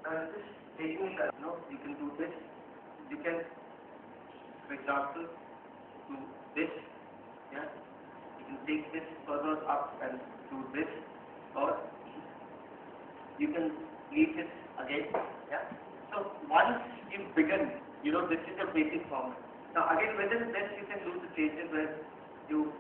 Just taking it, you can do this. You can, for example, do this. Yeah. You can take this further up and do this, or you can leave this again. Yeah. So once you begin, this is your basic form. Now again within this you can do the changes where you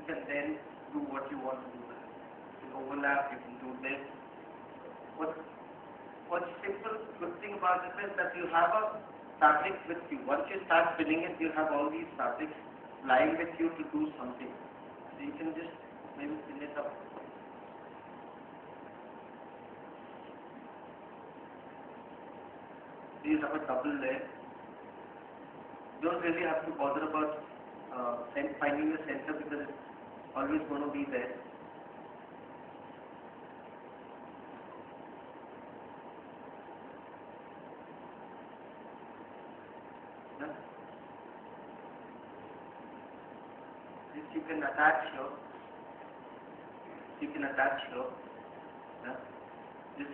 can then do what you want to do with it. You can overlap, you can do this. What's simple, good thing about this is that you have a fabric with you. Once you start filling it, you have all these fabrics lying with you to do something. So you can just maybe fill it up. These have a double layer. You don't really have to bother about finding the center because it's always going to be there. This you can attach here. Yeah. This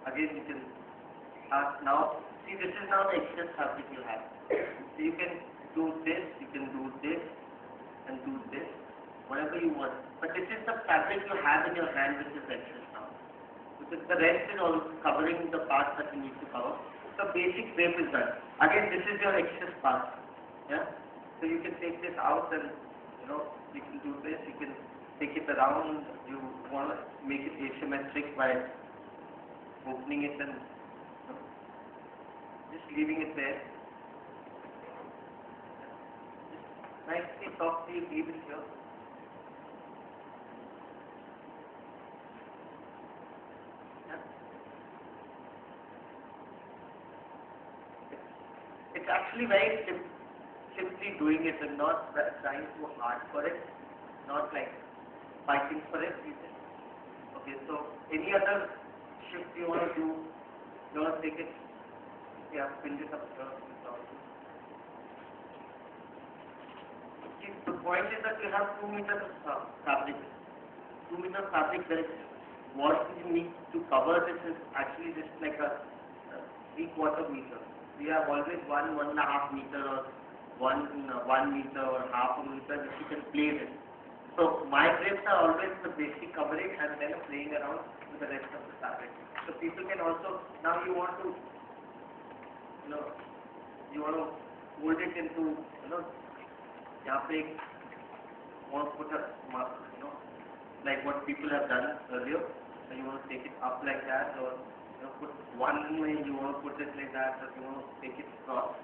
again you can now see this is now the excess fabric you have. So you can do this, you can do this and do this, whatever you want. But this is the fabric you have in your hand which is excess now. Because the rest is all covering the parts that you need to cover. The basic drape is done. Again this is your excess part. Yeah. So you can take this out and you can do this, you can take it around, you want to make it asymmetric by opening it and just leaving it there. Just nicely, softly leave it here. Yeah. It's actually very simply doing it and not trying too hard for it, not like fighting for it. Okay, so any other shift you want to do, you want to take it, yeah, build it up here. See, the point is that you have 2 meters of fabric. 2 meters fabric, there is what you need to cover this is actually just like a 3/4 meter. We have always 1.5 meter or 1 meter or half a meter which you can play with. So my drapes are always the basic covering and then playing around with the rest of the fabric. So people can also, now you want to mold it into, यहाँ पे want to put a like what people have done earlier. So you want to take it up like that, or put one way, you want to put it like that, or you want to take it across.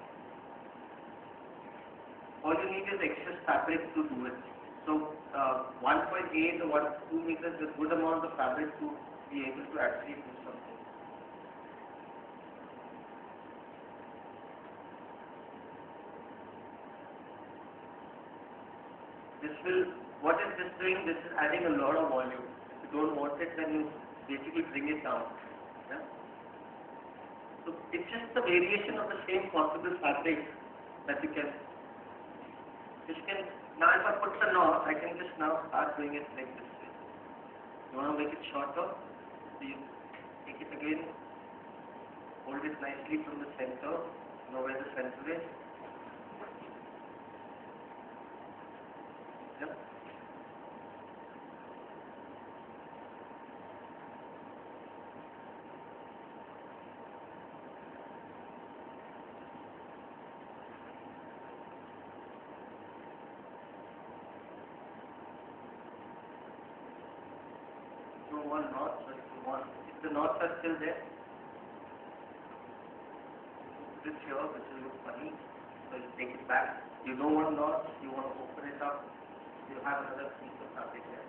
All you need is excess fabric to do it. So 1.8 or 2 meters is a good amount of fabric to be able to actually do something. What is this doing? This is adding a lot of volume. If you don't want it, then you basically bring it down. Yeah? So it's just the variation of the same possible fabric that you can. Now if I put the knot, I can just now start doing it like this way. You want to make it shorter, so you take it again, hold it nicely from the center, know where the center is. Yep. One knot, so if the knots are still there, this here, which will look funny, so you take it back. You don't want knots, you want to open it up, you have another piece of fabric there.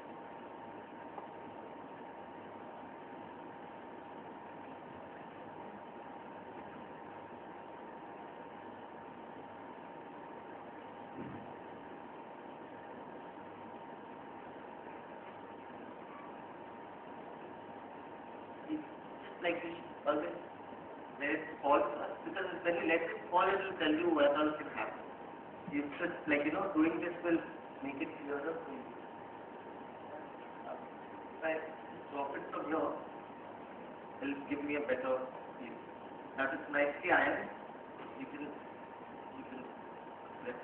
like this, always let it fall first, because when you let it fall, it will tell you what all can happen. You should, like, doing this will make it clearer for you. If I drop it from here, it will give me a better view. Now it's nicely ironed. You can let it.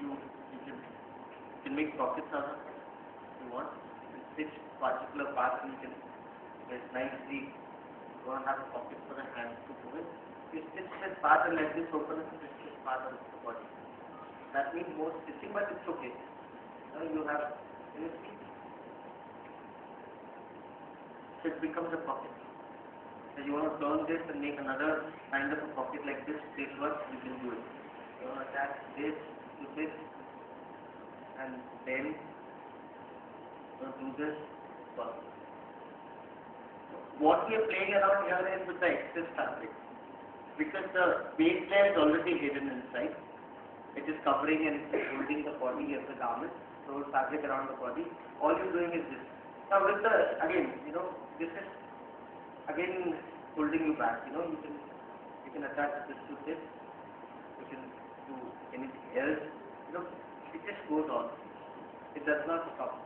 You can make pockets out of it if you want. This particular part you can get nicely. You want to have a pocket for the hands to move it. You stitch this part and let this open and stitch this part of the body. That means more stitching, but it's okay. Now you have, you see, so it becomes a pocket. So you want to turn this and make another kind of a pocket like this, straight work, you can do it. You want to attach this to this, and then do this first. What we are playing around here is with the excess fabric, because the base layer is already hidden inside. It is covering and holding the body as a garment, so fabric around the body. All you're doing is this. Now with the, again, this is again holding you back. You can attach this to this. You can do anything else. It just goes on. It does not stop.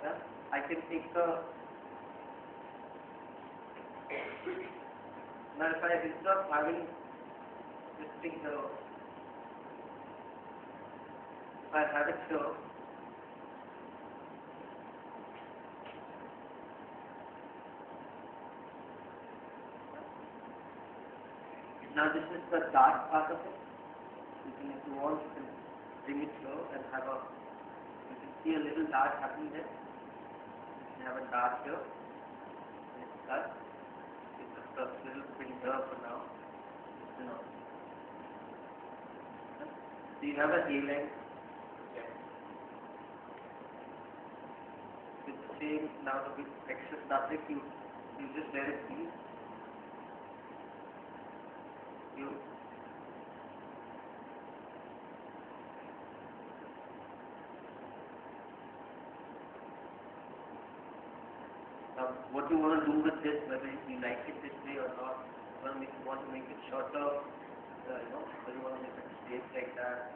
Yeah? I can take the. Now if I instead of having this thing here, if I have it here, now this is the dark part of it. If you want, you can bring it here and have a. You can see a little dart happening there. You have a dart here. And it's dark. It's just a little bit here for now. So you have a A-line. Okay. It's the same now with excess fabric. You just let it be. What you want to do with this, whether you like it this way or not, you want to make it shorter, or you want to make it straight like that.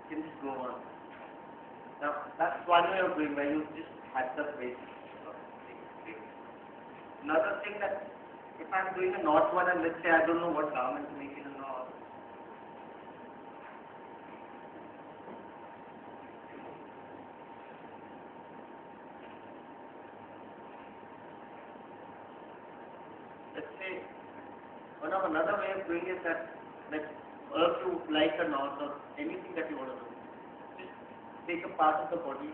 You can just go on. Now, that's one way of doing where you just had the basics. Another thing that if I'm doing a knot one and let's say I don't know what garment to make it a knot. Let's say another way of doing it that if you like a knot or anything that you want to do, just take a part of the body.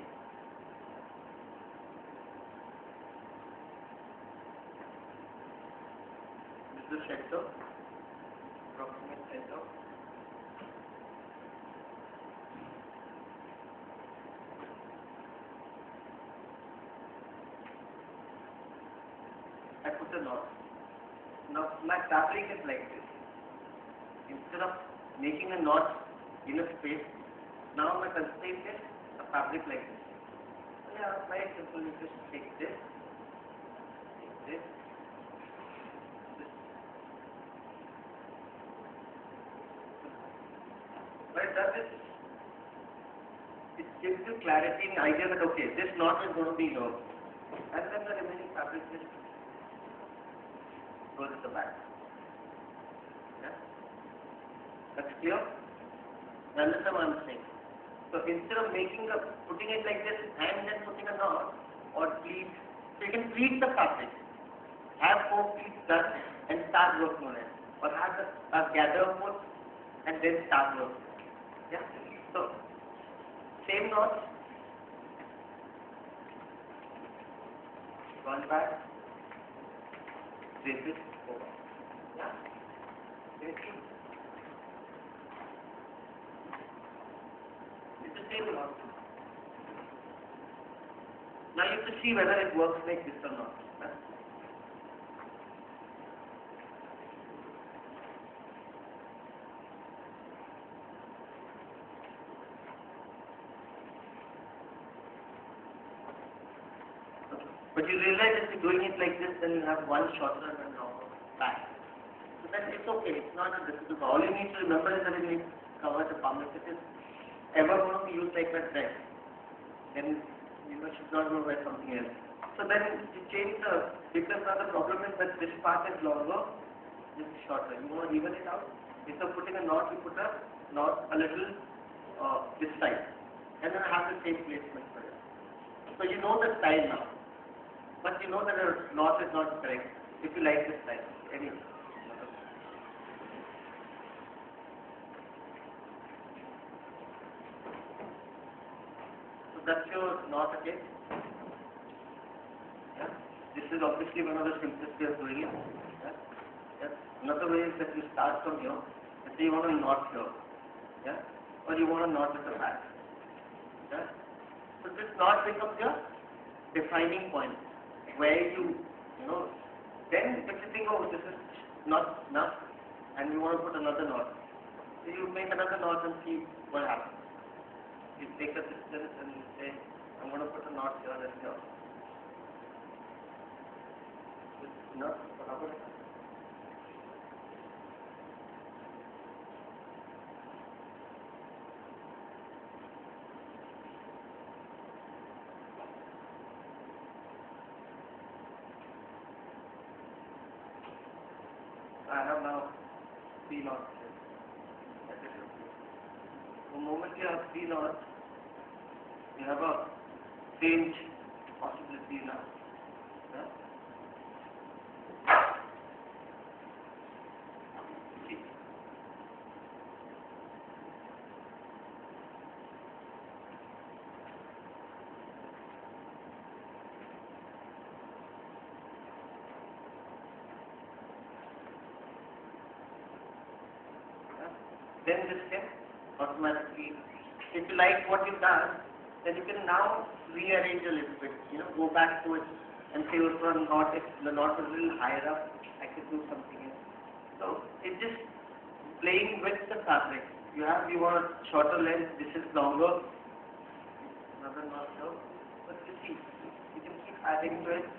This is the center, approximate center. I put a knot. Now my fabric is like this. Instead of making a knot in a space, now my constraint is a fabric like this. So yeah, very simple. You just take this, this. But it does this. It gives you clarity and idea that okay, this knot is going to be here, and then the remaining fabric just goes at the back. Yeah? That's clear? You understand what I'm saying? So instead of putting it like this and then putting a knot or pleats, so you can pleat the fabric, have 4 pleats done and start working on it. Or have a gather foot and then start work. Yeah. So same knot, one back, drape it over. Yeah. Can you see? It's the same knot. Now you have to see whether it works like this or not. Yeah? But you realize if you're doing it like this, then you have one shorter and longer back. So then it's okay. It's not a difficult. All you need to remember is that you need to cover the palm. If it is ever going to be used like that, then you should not go by something else. So then you change because now the problem is that this part is longer, this is shorter. You want to even it out. Instead of putting a knot, you put a knot a little this side, and then have the same placement for it. So you know the style now. But you know that a knot is not correct if you like this style. Anyway. So that's your knot again. Yeah. This is obviously one of the simplest way of doing it. Yeah. Yeah. Another way is that you start from here. Let's say you want a knot here. Yeah. Or you want a knot at the back. Yeah. So this knot becomes your defining point. Where you then if you think, oh, this is not enough, and you want to put another knot, so you make another knot and see what happens. You take a distance and you say, I'm going to put a knot here and here. Enough? I have now 3 knots here. The moment you have 3 knots, you have a change possibility now. Yeah? See. Then this can automatically, if you like what you've done, then you can now rearrange a little bit, go back to it and say, oh, for a knot, if the knot was a little higher up, I could do something else. So it's just playing with the fabric. You want a shorter length, this is longer, another knot here. But you see, you can keep adding to it.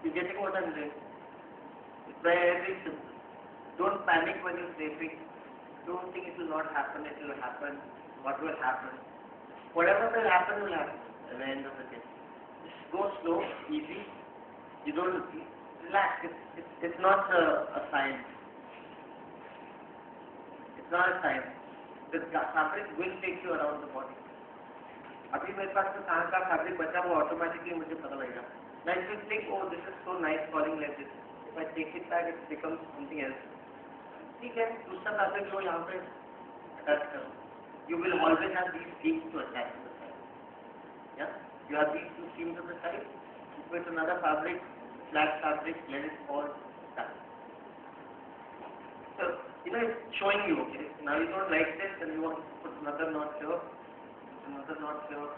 You're getting what I'm doing? It's very simple. Don't panic when you're draping. Don't think it will not happen, it will happen. What will happen? Whatever will happen at the end of the day. Just go slow, easy. You don't relax. It's not a science. It's not a science. The fabric will take you around the body. अभी मेरे पास तो कहाँ का fabric बचा वो automatically मुझे पता लगेगा. Now if you think, oh, this is so nice falling like this, if I take it back, it becomes something else. ठीक है, दूसरा फैब्रिक लो यहाँ पे attach करो. You will always have these seams to attach to the side. Yeah, you have these 2 seams on the side. You put another fabric, flat fabric, let it fall down. So it's showing you. Okay, now you don't like this, and you want to put another knot here. Another knot here.